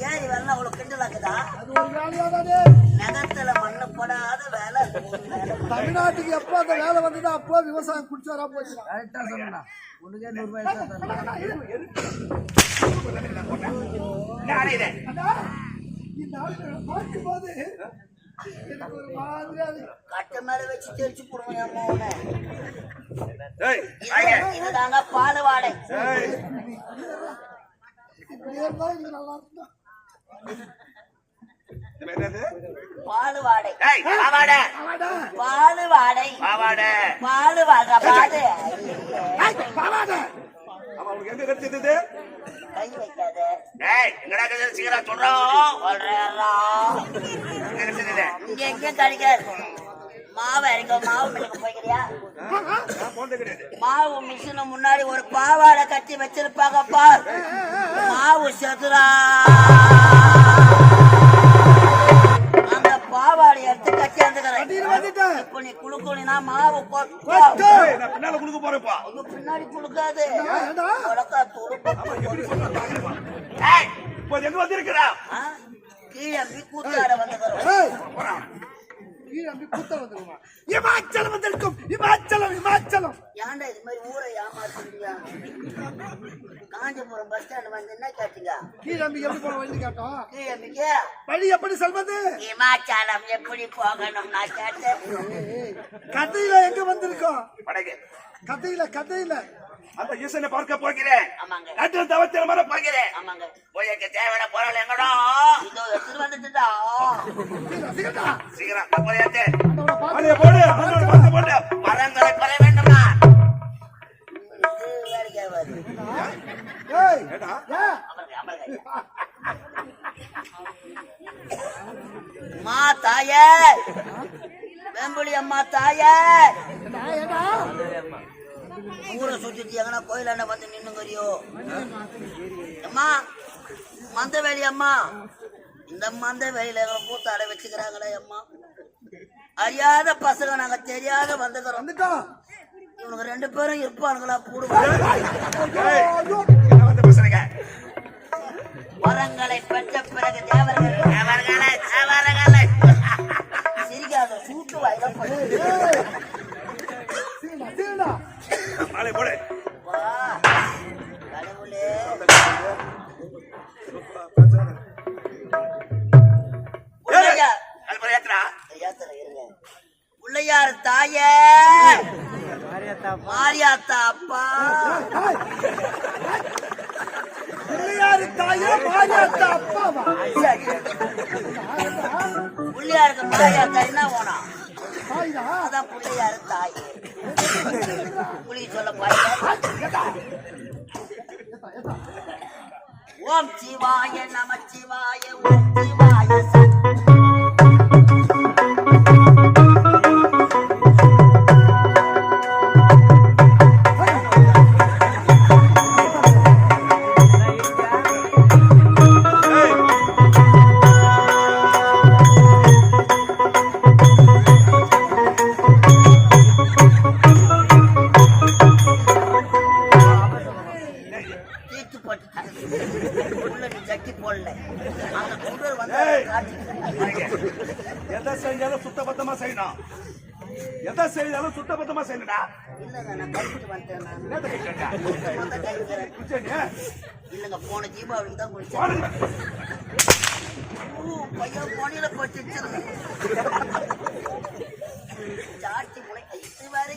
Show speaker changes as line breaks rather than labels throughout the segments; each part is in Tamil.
ஏறி வரல அவ்வளவு கிண்டலாக்குதா? நகத்துல மண்ணு போடாத வேலை.
தமிழ்நாட்டுக்கு எப்போ அந்த வேலை வந்ததோ அப்போ விவசாயம் குடிச்சாரா போச்சு.
கரெக்டா சொன்னா உனக்கே 100 ரூபாய்
பார்க்கும்போது எனக்கு ஒரு மாதிரி
கட்ட மேல வச்சு தெரிச்சு போடுவோம். இதுதாங்க பாலுவாடை. பாலுவாடை பாலுவாடை பாலுவாடை
எங்க கிடைச்சது?
கை வைக்காத.
சீக்கிரம் சொல்றோம்.
இங்க எங்க கிடைக்காது. மாவு அரைக்க மாவு மிளகு போய்க்கிறியா? மாவு மிஷின் முன்னாடி ஒரு பாவாடை கட்டி வச்சிருப்பாங்கப்பா. மாவு சதுரா அந்த பாவாடை எடுத்து கட்டி வந்துக்கிறேன். இப்ப நீ குளுக்குனா மாவு
பின்னால குளுக்க போறப்பா.
பின்னாடி குளுக்காது.
எங்க வந்திருக்கிறா?
கீழே கூத்தாட வந்துக்கிறோம்.
இமாச்சலம் வந்திருக்கும். இமாச்சலம்
ஏன்டா இது மாதிரி ஊரை ஏமாத்துறீங்க? காஞ்சிபுரம் பஸ் ஸ்டாண்ட் வந்து என்ன கேட்டீங்க?
கீழம்பி எப்படி போன வழி கேட்டோம்.
கீழம்பிக்கு
வழி எப்படி சொல்வது?
இமாச்சலம் எப்படி போகணும் நான் கேட்டேன்.
கதையில எங்க வந்திருக்கோம்? கதையில
அந்த ஈசனை பார்க்க போகிறேன்.
ஆமாங்க.
தவத்திர மர போகிறேன்.
ஆமாங்க.
போய் எங்க தேவையான பொருள் எங்கடா?
இதோ எடுத்துட்டு வந்துட்டுடா.
சீக்கிரம் போயாச்சு. போடு மரங்களை பெற வேண்டுமா?
மா தாயே, வேம்புலி அம்மா தாயே, ஊரை சுத்திட்டு எங்கன்னா கோயிலாண்ட வந்து நின்னுங்கறியோ? அம்மா மந்த வேலி அம்மா, இந்த மந்த வேலியில எங்களை கூத்தாட வச்சுக்கிறாங்களே அம்மா. அறியாத பசங்க நாங்க தெரியாத வந்துட்டோம். இவனுக்கு 2 பேரும் இருப்பானுங்களா? வரங்களை பெற்ற பிறகு தேவர்களை சிரிக்காத சூட்டு வாயில கடவுளே. பிள்ளையார் தாயே, மாரியாத்தா அப்பா.
பிள்ளையாரு தாயே, மாரியாத்தா அப்பாவா?
பிள்ளையாருக்கு மாரியாத்தா என்ன போனா? அதான் பிள்ளையாரு தாயே. புள்ளி சொல்ல பாய். ஓம் சிவாய நம சிவாய ஓம் சிவாய.
எதை செஞ்சாலும் சுத்தபத்தமா செய்யணும். எதை செய்தாலும் சுத்தபத்தமா செய்யணும்டா.
இல்லங்க போன தீபாவளிக்கு தான் குடிச்சேன். பையன் போனியில போட்டு சாட்சி முளை இது வேற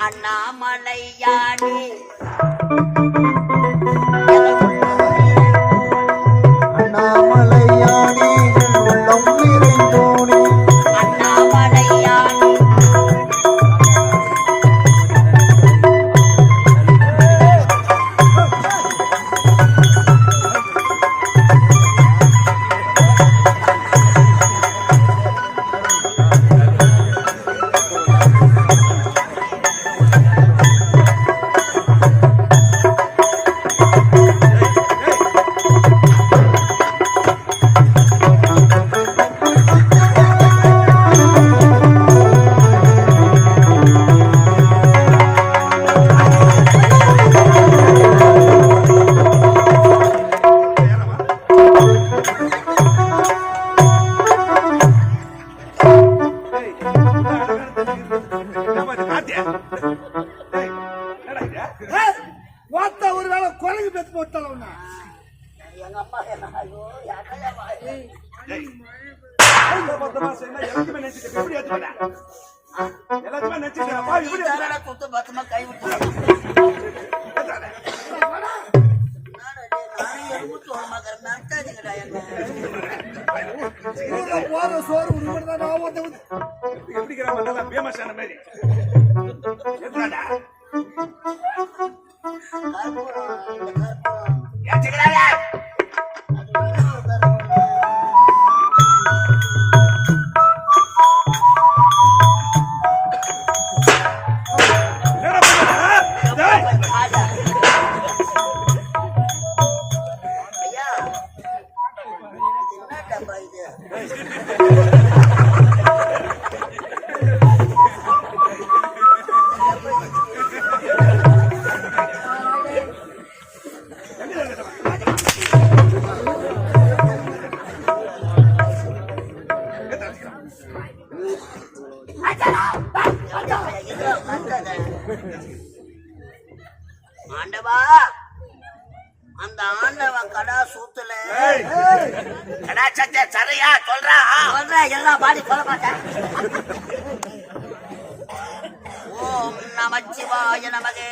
அண்ணாமலை யானே எங்க அம்மா என்ன ஐயோ யாரையா வாய்
சுத்தபத்தமா செய்யணும் எல்லாத்தையுமே நினைச்சிட்டு எப்படி ஏத்துவேன் எல்லாத்தையுமே நினைச்சிட்டு பா இப்படி
தானடா சுத்த பத்தமா கை விட்டு நானே எறும்பு தோமாக்கற மாட்டாதீங்கடா என்ன
போற சோறு உருவடா வந்து
எப்படி கிராம நல்லா ஃபேமஸ் ஆன மாதிரி எதுடா ஏத்துக்கறாங்க
ஆண்டவா அந்த ஆண்டவன் கடா சூத்துல
கடா சச்ச சரியா சொல்றா
எல்லாம் பாடி சொல்ல மாட்டேன் ஓம் நமச்சிவாய நமகே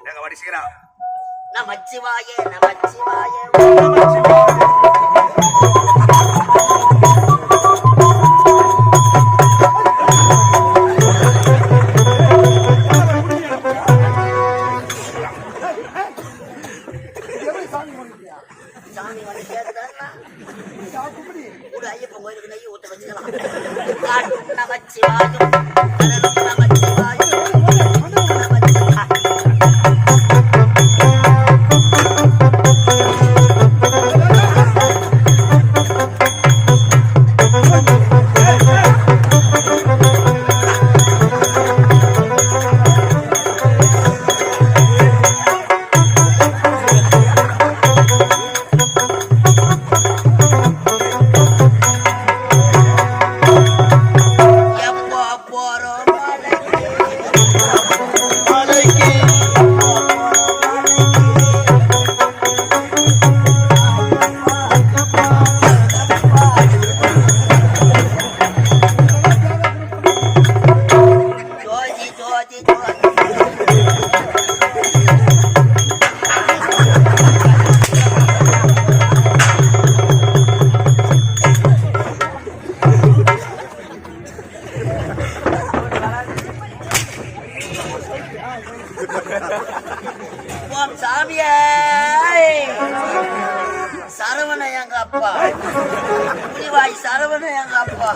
எங்க வடிச்சுக்கிறா
நமச்சிவாய நமச்சிவாய சாமி வந்து கேட்கறா கூட ஐயப்பன் கோயிலுக்கு நெய் ஊத்த வச்சுக்கலாம் நமச்சிவாயம் சாமியே சரவண எங்க அப்பா புலிவாய் சரவண எங்க அப்பா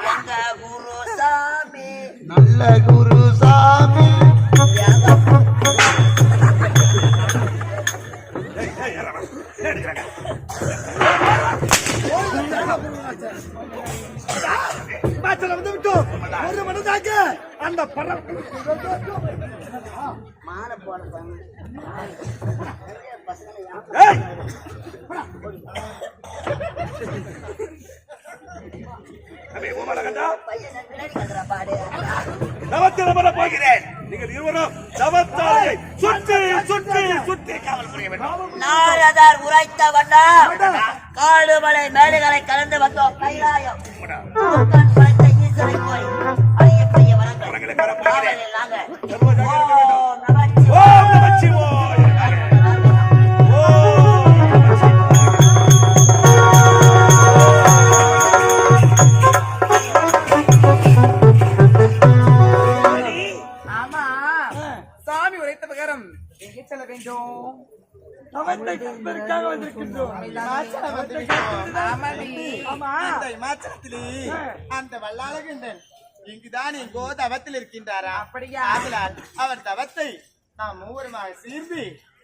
எங்க குரு சாமி
நல்ல குரு சாமி
அந்த படம்
மாலை போட
போகிறேன் நீங்கள் இருவரும் சவத்தாரை சுற்றி சுற்றி சுற்றி காவல் புரிய வேண்டும்
நாரதர் உரைத்த வண்ணா காடுமலை மேடுகளை கலந்து வந்தோம் கைலாயம் ஈஸ்வரை போய் ஐயப்பைய வரங்கள் காவலில் நாங்க
ஓம் நமச்சிவாய
செல்ல வேண்டும்
அந்த வல்லாளகண்டன் இங்குதான் எங்கோ தவத்தில் இருக்கின்றாரா?
அப்படியா?
அவர் தவத்தை நாம் மூவருமாக சேர்ந்து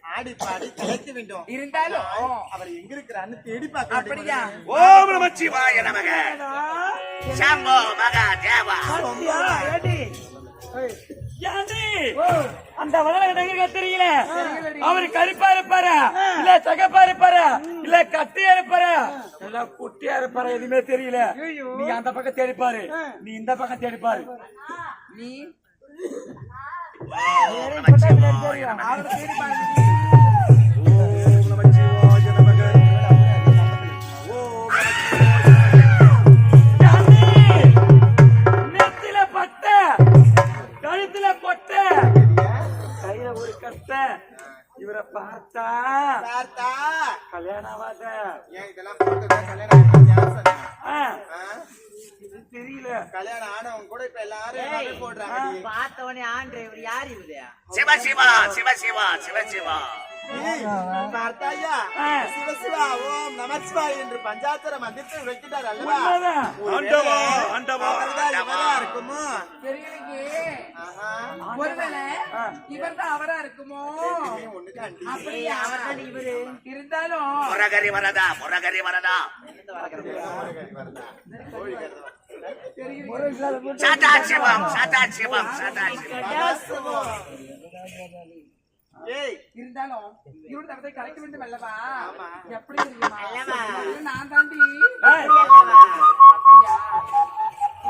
ஆடி பாடி கலைக்க வேண்டும்.
இருந்தாலும்
அவர் எங்க இருக்கிறான்னு தேடி பார்க்க
அப்படியா?
ஓம் நமச்சிவாய நமக சம்போ மகா தேவா
அந்த வளர்க்க தெரியல. அவரு கருப்பா இருப்பாரா இல்ல சகப்பா இருப்பாரா இல்ல கட்டியா இருப்பாரா இல்ல குட்டியா இருப்பாரா எதுவுமே தெரியல. நீ அந்த பக்கம் தேடிப்பாரு, நீ இந்த பக்கம் தேடிப்பாரு.
நீ
நெத்தில பட்ட கழுத்துல பொட்ட கையில ஒரு கட்ட இவரை பார்த்தா
பார்த்தா
கல்யாணம் ஆகாத.
ஏன் இதெல்லாம் போட்டுதான் கல்யாணம் ஆயிடுச்சு? யார் சொன்னா?
ஆ,
ஆ?
இது தெரியல.
கல்யாணம் ஆனவங்க கூட இப்ப எல்லாரும் நகை போடுறாங்க.
பார்த்தவனே ஆண் டிரைவர் யார் இவரு?
சிவா சிவா சிவா சிவா சிவா சிவா
பார்த்தாயா? சிவசிவா ஓம் நமச்சிவாய் என்று பஞ்சாட்சர மந்திரத்தை வைக்கிட்டார் அல்லவா?
உண்மைதான்.
ஆண்டவா ஆண்டவா
அவர்தான்
ஆண்டவா
இவரா இருக்குமோ?
தெரியலையே.
ஆஹா.
ஒருவேளை இவர்தான் அவரா இருக்குமோ?
ஒண்ணுக்கு அண்டி.
அப்படியா? அவர்தான் இவரு. இருந்தாலும்
முரகரி வரதா முரகரி வரதா சாட்டா சிவம் சாட்டா சிவம் சாட்டா சிவம்
ஏய்
இருந்தாலும் இவரு தவிர கலைக்க வேண்டும் அல்லவா?
ஆமா.
எப்படி தெரியுமா? இது நான் தாண்டி.
ஏய்,
அப்படியா?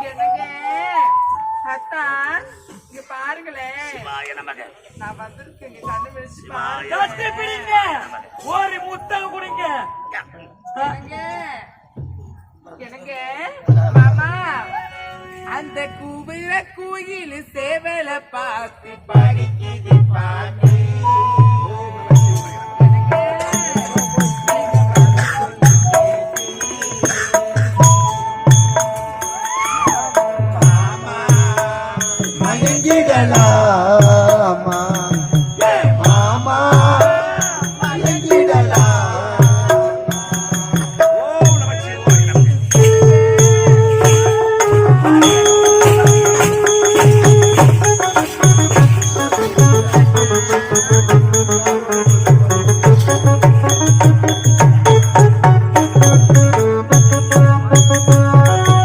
என்னங்க அத்தா இங்க பாருங்களேன்,
சிவாய நமக
நான் வந்திருக்கேன். கண்ணு வச்சு
சிவாய
கட்டி பிடிங்க, ஒரு முத்தம் கொடுங்க.
பாருங்க. என்னங்க மாமா, அந்த கூவில கோயில் சேவல பார்த்து படிக்குது பாட்டு.
மயங்கிடலாமா மாமா மயங்கிடலாம்.
ஓம் நம சிவாய நமக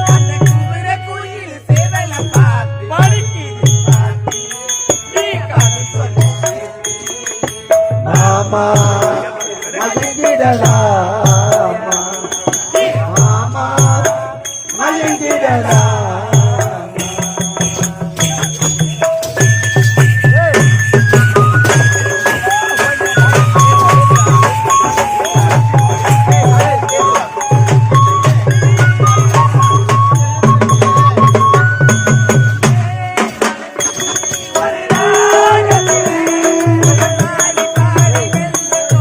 அந்த கூவில கோயில் சேவல பார்த்து
படிக்குது பாட்டி, நீ கதை சொல்லு.
மாமா மயங்கிடலாமா மாமா மயங்கிடலாம்.
ஒரு ராகத்திலே ஒரு பாடி பாடி வெல்லும்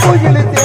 குயில்